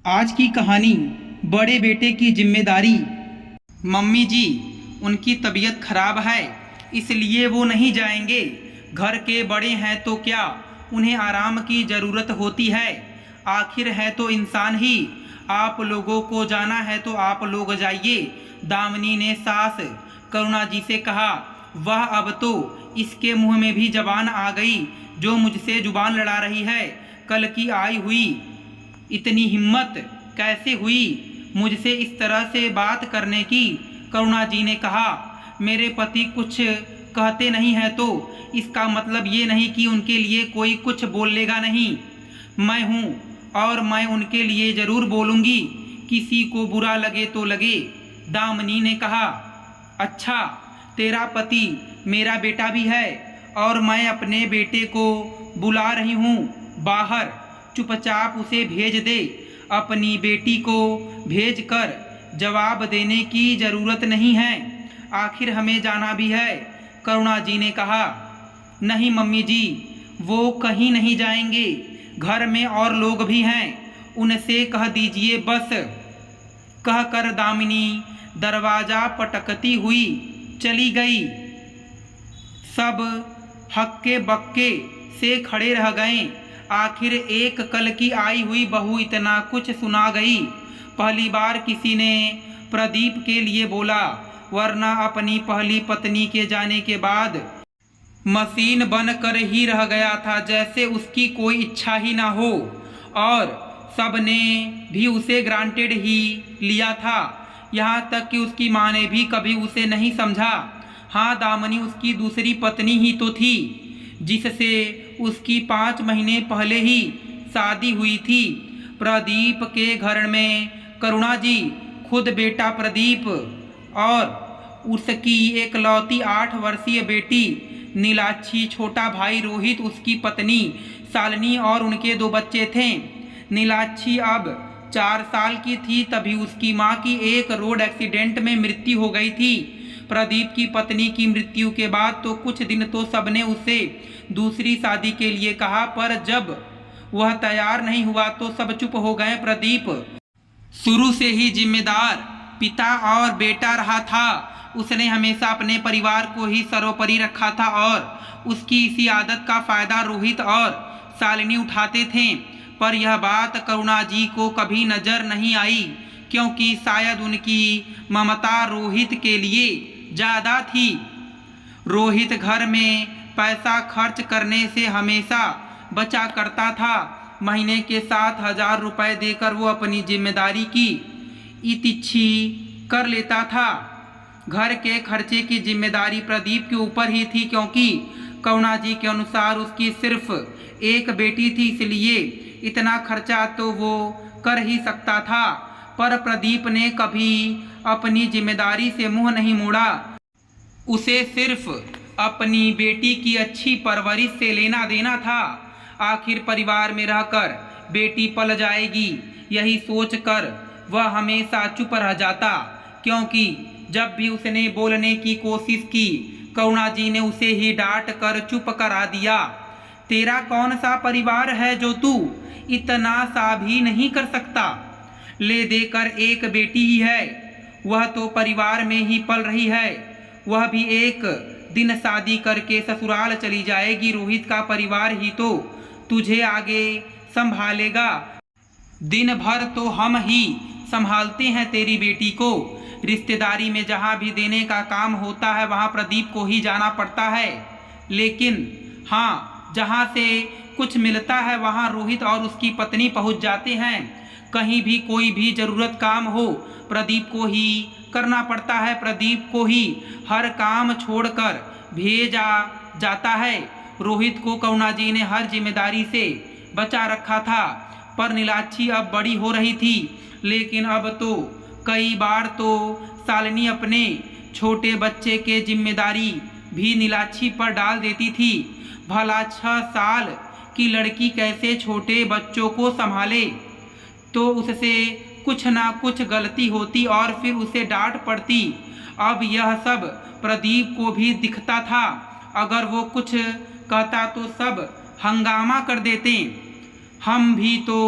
आज की कहानी बड़े बेटे की जिम्मेदारी। मम्मी जी, उनकी तबीयत खराब है इसलिए वो नहीं जाएंगे। घर के बड़े हैं तो क्या, उन्हें आराम की ज़रूरत होती है। आखिर है तो इंसान ही। आप लोगों को जाना है तो आप लोग जाइए। दामिनी ने सास करुणा जी से कहा। वह अब तो इसके मुंह में भी जबान आ गई जो मुझसे जुबान लड़ा रही है। कल की आई हुई, इतनी हिम्मत कैसे हुई मुझसे इस तरह से बात करने की। करुणा जी ने कहा, मेरे पति कुछ कहते नहीं है तो इसका मतलब ये नहीं कि उनके लिए कोई कुछ बोलेगा नहीं। मैं हूँ और मैं उनके लिए ज़रूर बोलूँगी, किसी को बुरा लगे तो लगे। दामिनी ने कहा, अच्छा, तेरा पति मेरा बेटा भी है और मैं अपने बेटे को बुला रही हूँ बाहर। चुपचाप उसे भेज दे। अपनी बेटी को भेजकर जवाब देने की ज़रूरत नहीं है, आखिर हमें जाना भी है। करुणा जी ने कहा, नहीं मम्मी जी, वो कहीं नहीं जाएंगे। घर में और लोग भी हैं, उनसे कह दीजिए बस। कहकर दामिनी दरवाज़ा पटकती हुई चली गई। सब हक्के बक्के से खड़े रह गए। आखिर एक कल की आई हुई बहू इतना कुछ सुना गई। पहली बार किसी ने प्रदीप के लिए बोला, वरना अपनी पहली पत्नी के जाने के बाद मशीन बनकर ही रह गया था, जैसे उसकी कोई इच्छा ही ना हो। और सब ने भी उसे ग्रांटेड ही लिया था, यहाँ तक कि उसकी माँ ने भी कभी उसे नहीं समझा। हाँ, दामिनी उसकी दूसरी पत्नी ही तो थी, जिससे उसकी 5 महीने पहले ही शादी हुई थी। प्रदीप के घर में करुणा जी, खुद बेटा प्रदीप और उसकी एकलौती 8 वर्षीय बेटी नीलाक्षी, छोटा भाई रोहित, उसकी पत्नी शालिनी और उनके 2 बच्चे थे। नीलाक्षी अब 4 साल की थी तभी उसकी माँ की एक रोड एक्सीडेंट में मृत्यु हो गई थी। प्रदीप की पत्नी की मृत्यु के बाद तो कुछ दिन तो सबने उसे दूसरी शादी के लिए कहा, पर जब वह तैयार नहीं हुआ तो सब चुप हो गए। प्रदीप शुरू से ही जिम्मेदार पिता और बेटा रहा था। उसने हमेशा अपने परिवार को ही सर्वोपरि रखा था और उसकी इसी आदत का फायदा रोहित और शालिनी उठाते थे। पर यह बात करुणा जी को कभी नजर नहीं आई, क्योंकि शायद उनकी ममता रोहित के लिए ज़्यादा थी। रोहित घर में पैसा खर्च करने से हमेशा बचा करता था। महीने के 7,000 रुपये देकर वो अपनी जिम्मेदारी की इतिच्छी कर लेता था। घर के खर्चे की जिम्मेदारी प्रदीप के ऊपर ही थी, क्योंकि करुणा जी के अनुसार उसकी सिर्फ एक बेटी थी, इसलिए इतना खर्चा तो वो कर ही सकता था। पर प्रदीप ने कभी अपनी जिम्मेदारी से मुंह नहीं मोड़ा। उसे सिर्फ अपनी बेटी की अच्छी परवरिश से लेना देना था। आखिर परिवार में रहकर बेटी पल जाएगी, यही सोचकर वह हमेशा चुप रह जाता, क्योंकि जब भी उसने बोलने की कोशिश की करुणा जी ने उसे ही डांट कर चुप करा दिया। तेरा कौन सा परिवार है जो तू इतना सा भी नहीं कर सकता? ले देकर एक बेटी ही है, वह तो परिवार में ही पल रही है, वह भी एक दिन शादी करके ससुराल चली जाएगी। रोहित का परिवार ही तो तुझे आगे संभालेगा। दिन भर तो हम ही संभालते हैं तेरी बेटी को। रिश्तेदारी में जहाँ भी देने का काम होता है वहाँ प्रदीप को ही जाना पड़ता है, लेकिन हाँ, जहाँ से कुछ मिलता है वहाँ रोहित और उसकी पत्नी पहुँच जाते हैं। कहीं भी कोई भी ज़रूरत काम हो प्रदीप को ही करना पड़ता है। प्रदीप को ही हर काम छोड़कर भेजा जाता है। रोहित को करुणा जी ने हर जिम्मेदारी से बचा रखा था, पर नीलाक्षी अब बड़ी हो रही थी, लेकिन अब तो कई बार तो शालिनी अपने छोटे बच्चे के जिम्मेदारी भी नीलाक्षी पर डाल देती थी। भला 6 साल की लड़की कैसे छोटे बच्चों को संभाले? तो उससे कुछ ना कुछ गलती होती और फिर उसे डांट पड़ती। अब यह सब प्रदीप को भी दिखता था। अगर वो कुछ कहता तो सब हंगामा कर देते। हम भी तो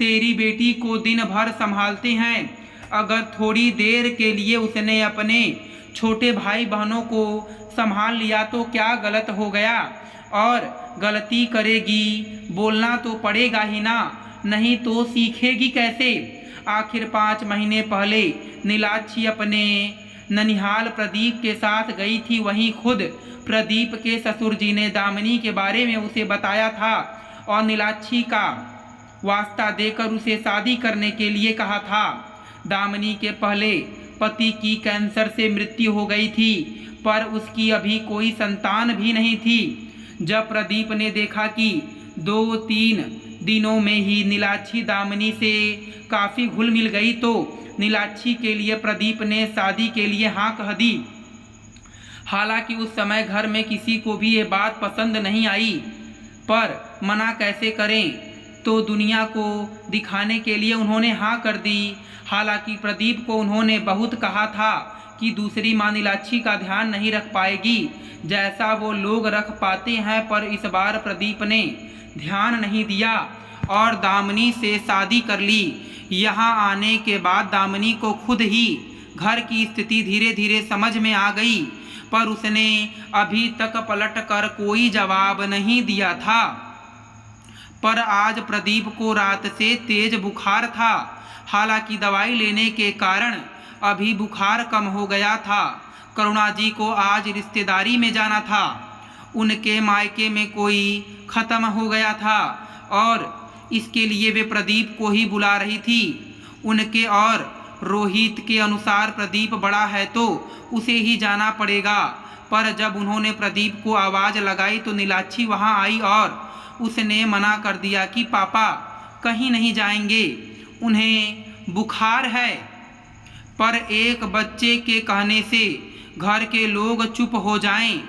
तेरी बेटी को दिन भर संभालते हैं। अगर थोड़ी देर के लिए उसने अपने छोटे भाई बहनों को संभाल लिया तो क्या गलत हो गया? और गलती करेगी, बोलना तो पड़ेगा ही ना, नहीं तो सीखेगी कैसे? आखिर 5 महीने पहले नीलाक्षी अपने ननिहाल प्रदीप के साथ गई थी। वहीं खुद प्रदीप के ससुर जी ने दामिनी के बारे में उसे बताया था और नीलाक्षी का वास्ता देकर उसे शादी करने के लिए कहा था। दामिनी के पहले पति की कैंसर से मृत्यु हो गई थी, पर उसकी अभी कोई संतान भी नहीं थी। जब प्रदीप ने देखा कि 2-3 दिनों में ही नीलाक्षी दामिनी से काफ़ी घुल मिल गई तो नीलाक्षी के लिए प्रदीप ने शादी के लिए हाँ कह दी। हालांकि उस समय घर में किसी को भी ये बात पसंद नहीं आई, पर मना कैसे करें, तो दुनिया को दिखाने के लिए उन्होंने हाँ कर दी। हालांकि प्रदीप को उन्होंने बहुत कहा था कि दूसरी माँ नीलाक्षी का ध्यान नहीं रख पाएगी जैसा वो लोग रख पाते हैं, पर इस बार प्रदीप ने ध्यान नहीं दिया और दामिनी से शादी कर ली। यहाँ आने के बाद दामिनी को खुद ही घर की स्थिति धीरे धीरे समझ में आ गई, पर उसने अभी तक पलट कर कोई जवाब नहीं दिया था। पर आज प्रदीप को रात से तेज बुखार था। हालांकि दवाई लेने के कारण अभी बुखार कम हो गया था। करुणा जी को आज रिश्तेदारी में जाना था। उनके मायके में कोई ख़त्म हो गया था और इसके लिए वे प्रदीप को ही बुला रही थी। उनके और रोहित के अनुसार प्रदीप बड़ा है तो उसे ही जाना पड़ेगा, पर जब उन्होंने प्रदीप को आवाज़ लगाई तो नीलाक्षी वहां आई और उसने मना कर दिया कि पापा कहीं नहीं जाएंगे, उन्हें बुखार है। पर एक बच्चे के कहने से घर के लोग चुप हो जाएं,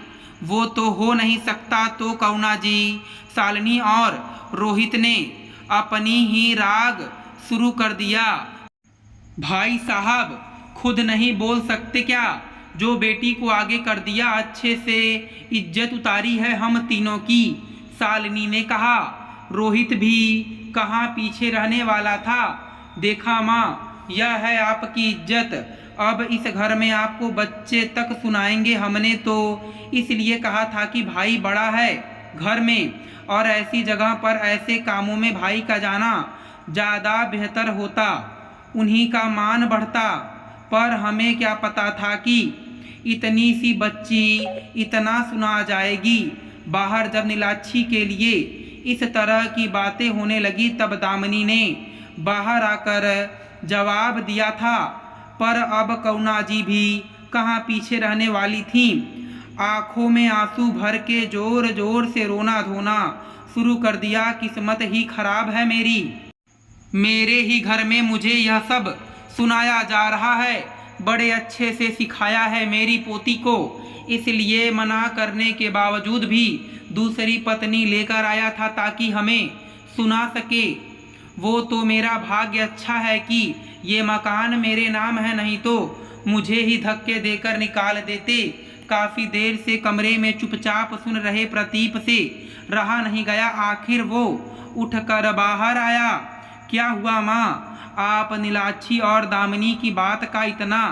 वो तो हो नहीं सकता। तो करुणा जी, शालिनी और रोहित ने अपनी ही राग शुरू कर दिया। भाई साहब खुद नहीं बोल सकते क्या? जो बेटी को आगे कर दिया, अच्छे से इज्जत उतारी है हम तीनों की, शालिनी ने कहा। रोहित भी कहाँ पीछे रहने वाला था। देखा माँ, यह है आपकी इज्जत। अब इस घर में आपको बच्चे तक सुनाएंगे। हमने तो इसलिए कहा था कि भाई बड़ा है घर में और ऐसी जगह पर ऐसे कामों में भाई का जाना ज़्यादा बेहतर होता, उन्हीं का मान बढ़ता। पर हमें क्या पता था कि इतनी सी बच्ची इतना सुना जाएगी। बाहर जब नीलाक्षी के लिए इस तरह की बातें होने लगी तब दामिनी ने बाहर आकर जवाब दिया था। पर अब करुणा जी भी कहाँ पीछे रहने वाली थीं। आंखों में आंसू भर के जोर जोर से रोना धोना शुरू कर दिया। किस्मत ही खराब है मेरी, मेरे ही घर में मुझे यह सब सुनाया जा रहा है। बड़े अच्छे से सिखाया है मेरी पोती को, इसलिए मना करने के बावजूद भी दूसरी पत्नी लेकर आया था ताकि हमें सुना सके। वो तो मेरा भाग्य अच्छा है कि ये मकान मेरे नाम है, नहीं तो मुझे ही धक्के देकर निकाल देते। काफ़ी देर से कमरे में चुपचाप सुन रहे प्रदीप से रहा नहीं गया। आखिर वो उठकर बाहर आया। क्या हुआ माँ, आप नीलाक्षी और दामिनी की बात का इतना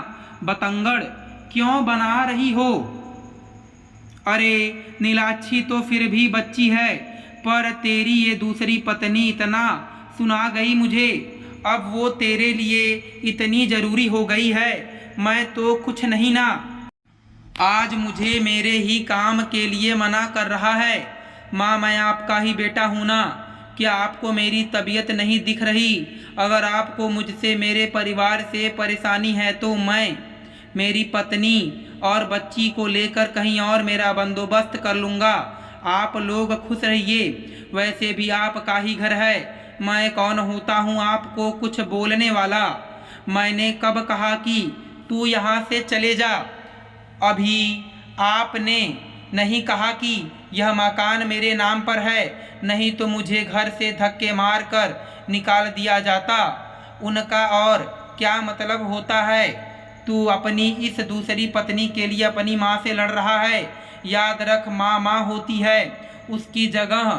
बतंगड़ क्यों बना रही हो? अरे नीलाक्षी तो फिर भी बच्ची है, पर तेरी ये दूसरी पत्नी इतना सुना गई मुझे, अब वो तेरे लिए इतनी ज़रूरी हो गई है। मैं तो कुछ नहीं ना, आज मुझे मेरे ही काम के लिए मना कर रहा है। माँ, मैं आपका ही बेटा हूँ ना, क्या आपको मेरी तबीयत नहीं दिख रही? अगर आपको मुझसे, मेरे परिवार से परेशानी है तो मैं मेरी पत्नी और बच्ची को लेकर कहीं और मेरा बंदोबस्त कर लूँगा। आप लोग खुश रहिए। वैसे भी आपका ही घर है, मैं कौन होता हूँ आपको कुछ बोलने वाला? मैंने कब कहा कि तू यहाँ से चले जा? अभी आपने नहीं कहा कि यह मकान मेरे नाम पर है, नहीं तो मुझे घर से धक्के मार कर निकाल दिया जाता। उनका और क्या मतलब होता है? तू अपनी इस दूसरी पत्नी के लिए अपनी माँ से लड़ रहा है। याद रख, माँ माँ होती है, उसकी जगह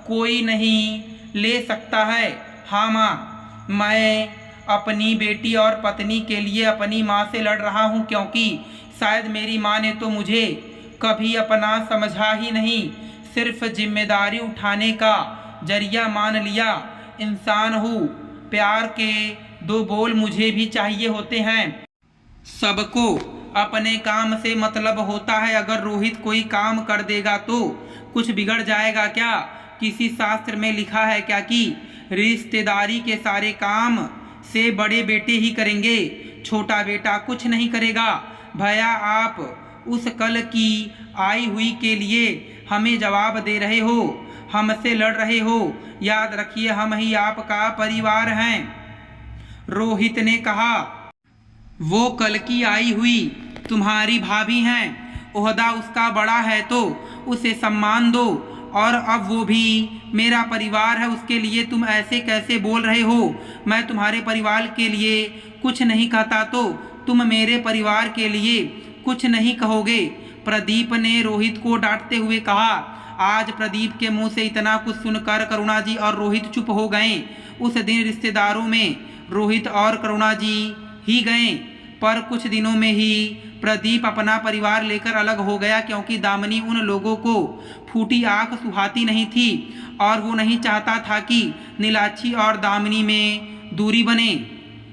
कोई नहीं ले सकता है। हाँ माँ। मैं अपनी बेटी और पत्नी के लिए अपनी माँ से लड़ रहा हूँ, क्योंकि शायद मेरी माँ ने तो मुझे कभी अपना समझा ही नहीं, सिर्फ जिम्मेदारी उठाने का जरिया मान लिया। इंसान हूँ, प्यार के दो बोल मुझे भी चाहिए होते हैं। सबको अपने काम से मतलब होता है। अगर रोहित कोई काम कर देगा तो कुछ बिगड़ जाएगा क्या? किसी शास्त्र में लिखा है क्या कि रिश्तेदारी के सारे काम से बड़े बेटे ही करेंगे, छोटा बेटा कुछ नहीं करेगा? भैया, आप उस कल की आई हुई के लिए हमें जवाब दे रहे हो, हमसे लड़ रहे हो। याद रखिए, हम ही आपका परिवार हैं। रोहित ने कहा, वो कल की आई हुई तुम्हारी भाभी हैं, ओहदा उसका बड़ा है तो उसे सम्मान दो, और अब वो भी मेरा परिवार है, उसके लिए तुम ऐसे कैसे बोल रहे हो? मैं तुम्हारे परिवार के लिए कुछ नहीं कहता तो तुम मेरे परिवार के लिए कुछ नहीं कहोगे? प्रदीप ने रोहित को डांटते हुए कहा। आज प्रदीप के मुंह से इतना कुछ सुनकर करुणा जी और रोहित चुप हो गए। उस दिन रिश्तेदारों में रोहित और करुणा जी ही गए, पर कुछ दिनों में ही प्रदीप अपना परिवार लेकर अलग हो गया, क्योंकि दामिनी उन लोगों को फूटी आंख सुहाती नहीं थी और वो नहीं चाहता था कि नीलाक्षी और दामिनी में दूरी बने।